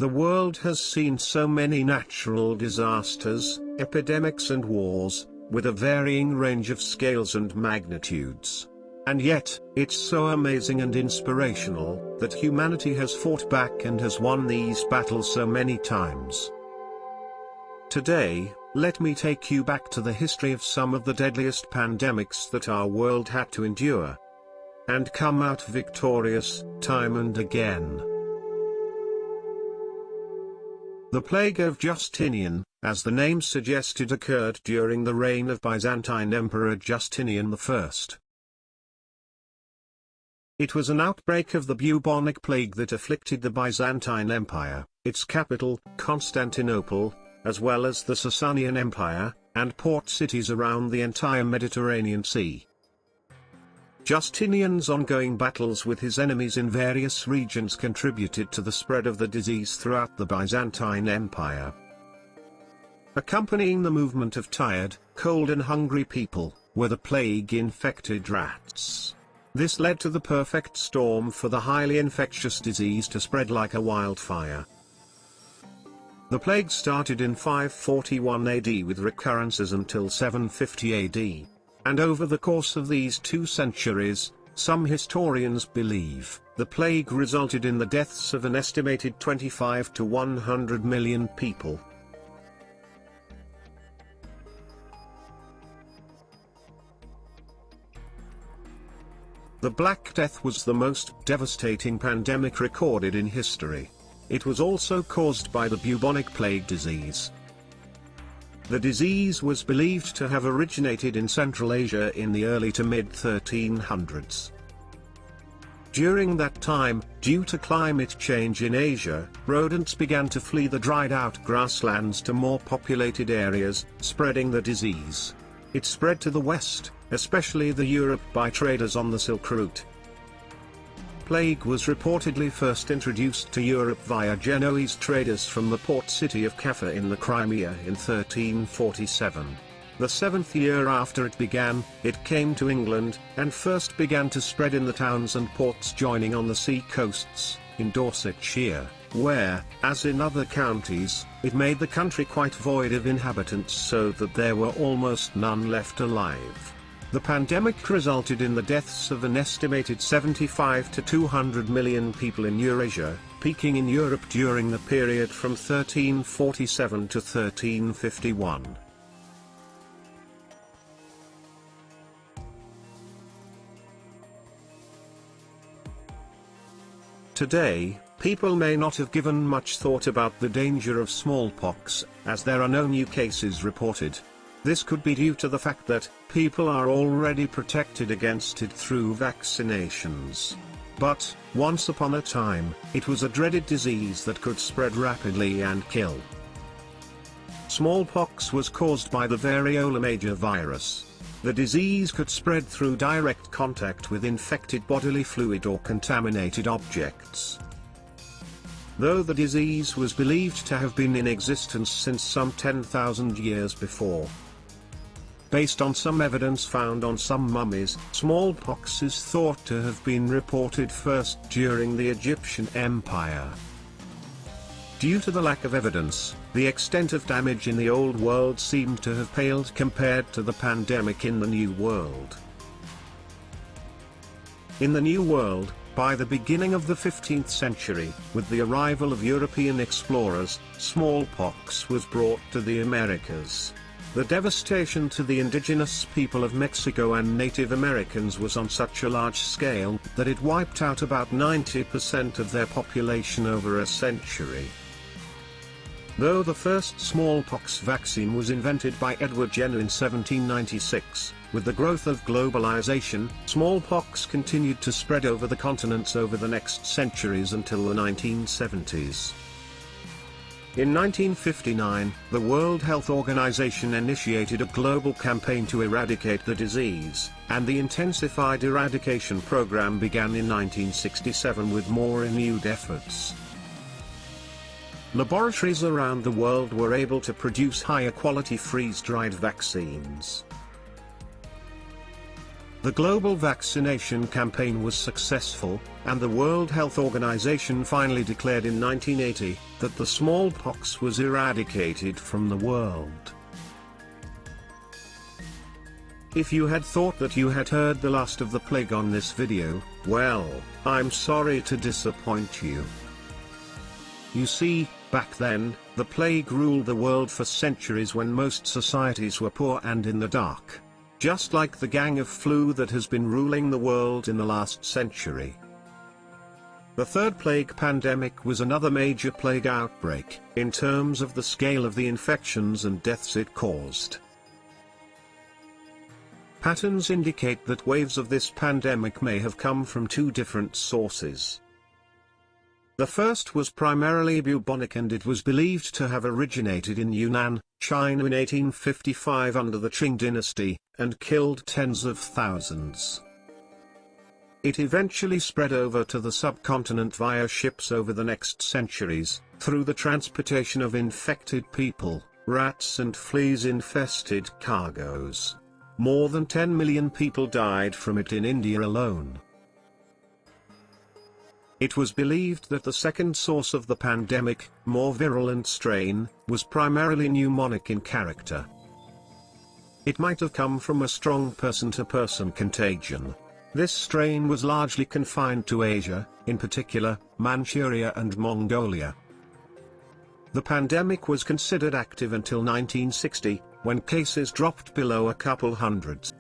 The world has seen so many natural disasters, epidemics and wars, with a varying range of scales and magnitudes. And yet, it's so amazing and inspirational, that humanity has fought back and has won these battles so many times. Today, let me take you back to the history of some of the deadliest pandemics that our world had to endure, and come out victorious, time and again. The Plague of Justinian, as the name suggested, occurred during the reign of Byzantine Emperor Justinian I. It was an outbreak of the bubonic plague that afflicted the Byzantine Empire, its capital, Constantinople, as well as the Sasanian Empire, and port cities around the entire Mediterranean Sea. Justinian's ongoing battles with his enemies in various regions contributed to the spread of the disease throughout the Byzantine Empire. Accompanying the movement of tired, cold and hungry people, were the plague-infected rats. This led to the perfect storm for the highly infectious disease to spread like a wildfire. The plague started in 541 AD with recurrences until 750 AD. And over the course of these 2 centuries, some historians believe, the plague resulted in the deaths of an estimated 25 to 100 million people. The Black Death was the most devastating pandemic recorded in history. It was also caused by the bubonic plague disease. The disease was believed to have originated in Central Asia in the early to mid-1300s. During that time, due to climate change in Asia, rodents began to flee the dried-out grasslands to more populated areas, spreading the disease. It spread to the west, especially the Europe, by traders on the Silk Route. Plague was reportedly first introduced to Europe via Genoese traders from the port city of Kaffa in the Crimea in 1347. The 7th year after it began, it came to England, and first began to spread in the towns and ports joining on the sea coasts, in Dorsetshire, where, as in other counties, it made the country quite void of inhabitants so that there were almost none left alive. The pandemic resulted in the deaths of an estimated 75 to 200 million people in Eurasia, peaking in Europe during the period from 1347 to 1351. Today, people may not have given much thought about the danger of smallpox, as there are no new cases reported. This could be due to the fact that people are already protected against it through vaccinations. But, once upon a time, it was a dreaded disease that could spread rapidly and kill. Smallpox was caused by the variola major virus. The disease could spread through direct contact with infected bodily fluid or contaminated objects. Though the disease was believed to have been in existence since some 10,000 years before. Based on some evidence found on some mummies, smallpox is thought to have been reported first during the Egyptian Empire. Due to the lack of evidence, the extent of damage in the Old World seemed to have paled compared to the pandemic in the New World. In the New World, by the beginning of the 15th century, with the arrival of European explorers, smallpox was brought to the Americas. The devastation to the indigenous people of Mexico and Native Americans was on such a large scale that it wiped out about 90% of their population over a century. Though the first smallpox vaccine was invented by Edward Jenner in 1796, with the growth of globalization, smallpox continued to spread over the continents over the next centuries until the 1970s. In 1959, the World Health Organization initiated a global campaign to eradicate the disease, and the intensified eradication program began in 1967 with more renewed efforts. Laboratories around the world were able to produce higher quality freeze-dried vaccines. The global vaccination campaign was successful, and the World Health Organization finally declared in 1980 that the smallpox was eradicated from the world. If you had thought that you had heard the last of the plague on this video, well, I'm sorry to disappoint you. You see, back then, the plague ruled the world for centuries when most societies were poor and in the dark. Just like the gang of flu that has been ruling the world in the last century. The third plague pandemic was another major plague outbreak, in terms of the scale of the infections and deaths it caused. Patterns indicate that waves of this pandemic may have come from two different sources. The first was primarily bubonic, and it was believed to have originated in Yunnan, China in 1855 under the Qing dynasty, and killed tens of thousands. It eventually spread over to the subcontinent via ships over the next centuries, through the transportation of infected people, rats and fleas-infested cargoes. More than 10 million people died from it in India alone. It was believed that the second source of the pandemic, more virulent strain, was primarily pneumonic in character. It might have come from a strong person-to-person contagion. This strain was largely confined to Asia, in particular, Manchuria and Mongolia. The pandemic was considered active until 1960, when cases dropped below a couple hundreds.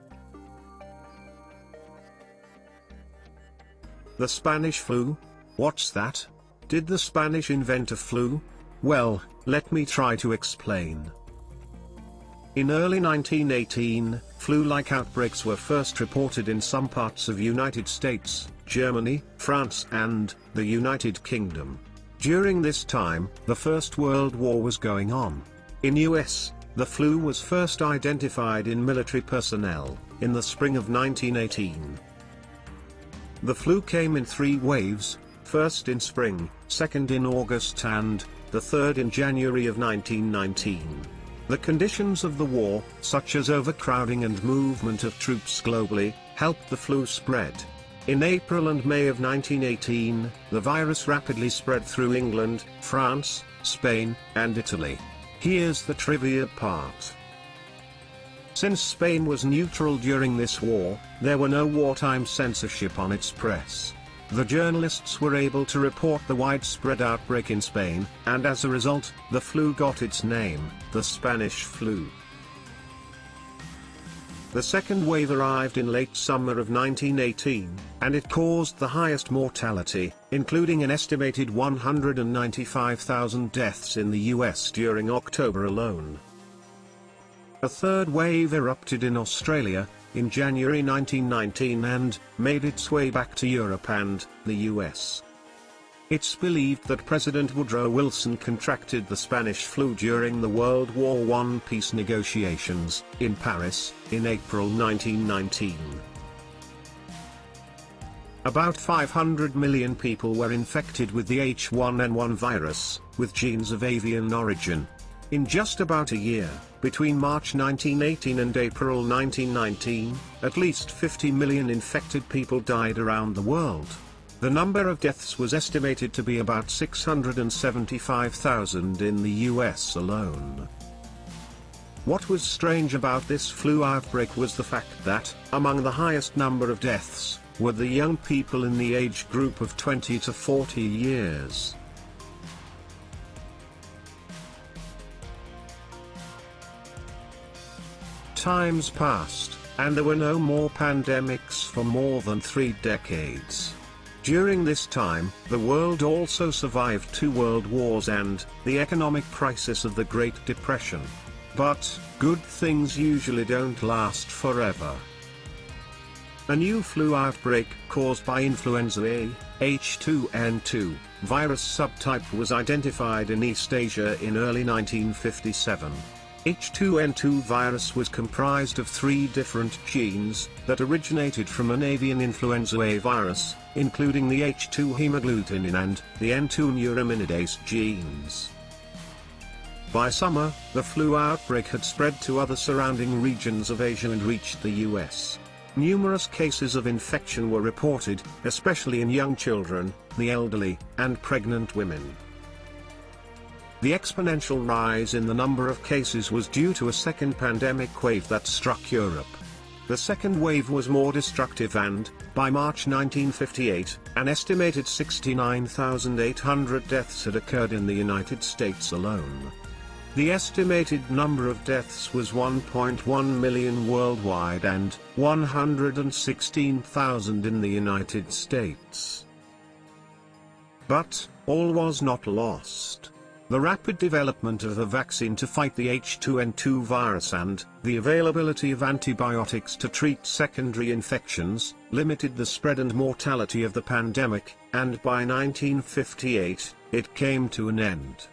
The Spanish flu? What's that? Did the Spanish invent a flu? Well, let me try to explain. In early 1918, flu-like outbreaks were first reported in some parts of United States, Germany, France and the United Kingdom. During this time, the First World War was going on. In US, the flu was first identified in military personnel, in the spring of 1918. The flu came in three waves, first in spring, second in August and the third in January of 1919. The conditions of the war, such as overcrowding and movement of troops globally, helped the flu spread. In April and May of 1918, the virus rapidly spread through England, France, Spain, and Italy. Here's the trivia part. Since Spain was neutral during this war, there were no wartime censorship on its press. The journalists were able to report the widespread outbreak in Spain, and as a result, the flu got its name, the Spanish flu. The second wave arrived in late summer of 1918, and it caused the highest mortality, including an estimated 195,000 deaths in the US during October alone. A third wave erupted in Australia, in January 1919 and made its way back to Europe and the US. It's believed that President Woodrow Wilson contracted the Spanish flu during the World War I peace negotiations, in Paris, in April 1919. About 500 million people were infected with the H1N1 virus, with genes of avian origin. In just about a year, between March 1918 and April 1919, at least 50 million infected people died around the world. The number of deaths was estimated to be about 675,000 in the US alone. What was strange about this flu outbreak was the fact that, among the highest number of deaths, were the young people in the age group of 20 to 40 years. Times passed, and there were no more pandemics for more than 3 decades. During this time, the world also survived 2 world wars and the economic crisis of the Great Depression. But, good things usually don't last forever. A new flu outbreak caused by influenza A, H2N2, virus subtype was identified in East Asia in early 1957. H2N2 virus was comprised of 3 different genes that originated from an avian influenza A virus, including the H2 hemagglutinin and the N2 neuraminidase genes. By summer, the flu outbreak had spread to other surrounding regions of Asia and reached the US. Numerous cases of infection were reported, especially in young children, the elderly, and pregnant women. The exponential rise in the number of cases was due to a second pandemic wave that struck Europe. The second wave was more destructive and, by March 1958, an estimated 69,800 deaths had occurred in the United States alone. The estimated number of deaths was 1.1 million worldwide and 116,000 in the United States. But, all was not lost. The rapid development of a vaccine to fight the H2N2 virus and the availability of antibiotics to treat secondary infections limited the spread and mortality of the pandemic, and by 1958, it came to an end.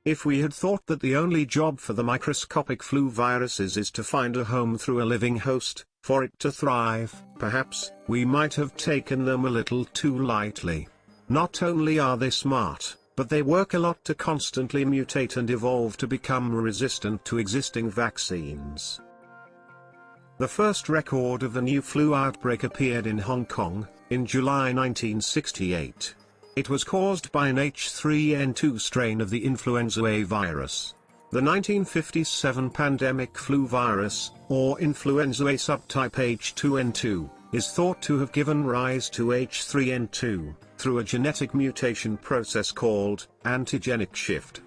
If we had thought that the only job for the microscopic flu viruses is to find a home through a living host, for it to thrive, perhaps we might have taken them a little too lightly. Not only are they smart, but they work a lot to constantly mutate and evolve to become resistant to existing vaccines. The first record of the new flu outbreak appeared in Hong Kong, in July 1968. It was caused by an H3N2 strain of the influenza A virus. The 1957 pandemic flu virus, or influenza A subtype H2N2, is thought to have given rise to H3N2, through a genetic mutation process called antigenic shift.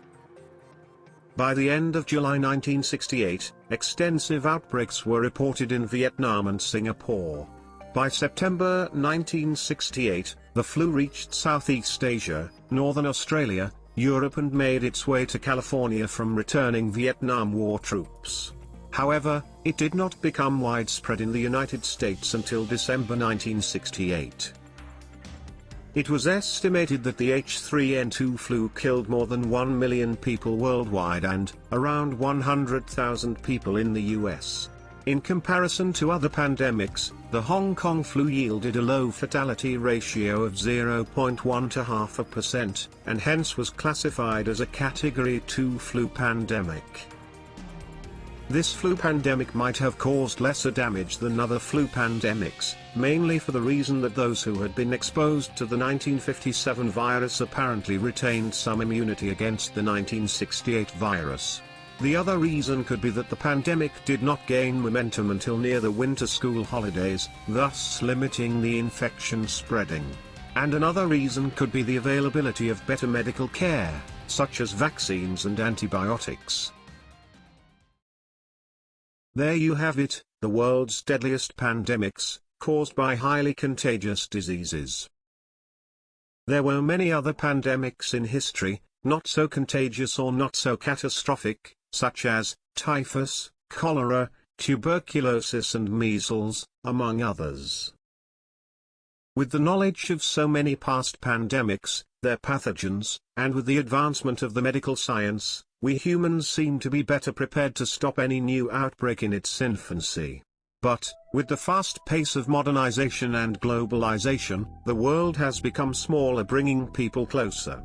By the end of July 1968, extensive outbreaks were reported in Vietnam and Singapore. By September 1968, the flu reached Southeast Asia, Northern Australia, Europe and made its way to California from returning Vietnam War troops. However, it did not become widespread in the United States until December 1968. It was estimated that the H3N2 flu killed more than 1 million people worldwide and around 100,000 people in the US. In comparison to other pandemics, the Hong Kong flu yielded a low fatality ratio of 0.1 to 0.5%, and hence was classified as a Category 2 flu pandemic. This flu pandemic might have caused lesser damage than other flu pandemics, mainly for the reason that those who had been exposed to the 1957 virus apparently retained some immunity against the 1968 virus. The other reason could be that the pandemic did not gain momentum until near the winter school holidays, thus limiting the infection spreading. And another reason could be the availability of better medical care, such as vaccines and antibiotics. There you have it, the world's deadliest pandemics, caused by highly contagious diseases. There were many other pandemics in history, not so contagious or not so catastrophic, such as typhus, cholera, tuberculosis and measles, among others. With the knowledge of so many past pandemics, their pathogens, and with the advancement of the medical science, we humans seem to be better prepared to stop any new outbreak in its infancy. But, with the fast pace of modernization and globalization, the world has become smaller, bringing people closer.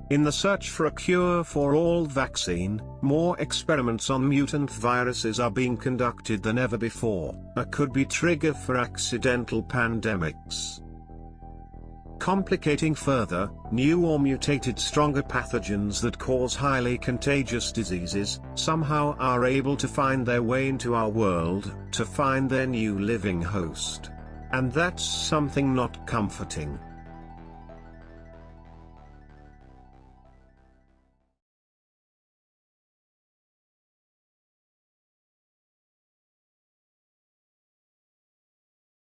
In the search for a cure for all vaccine, more experiments on mutant viruses are being conducted than ever before, a could-be trigger for accidental pandemics. Complicating further, new or mutated stronger pathogens that cause highly contagious diseases, somehow are able to find their way into our world, to find their new living host. And that's something not comforting.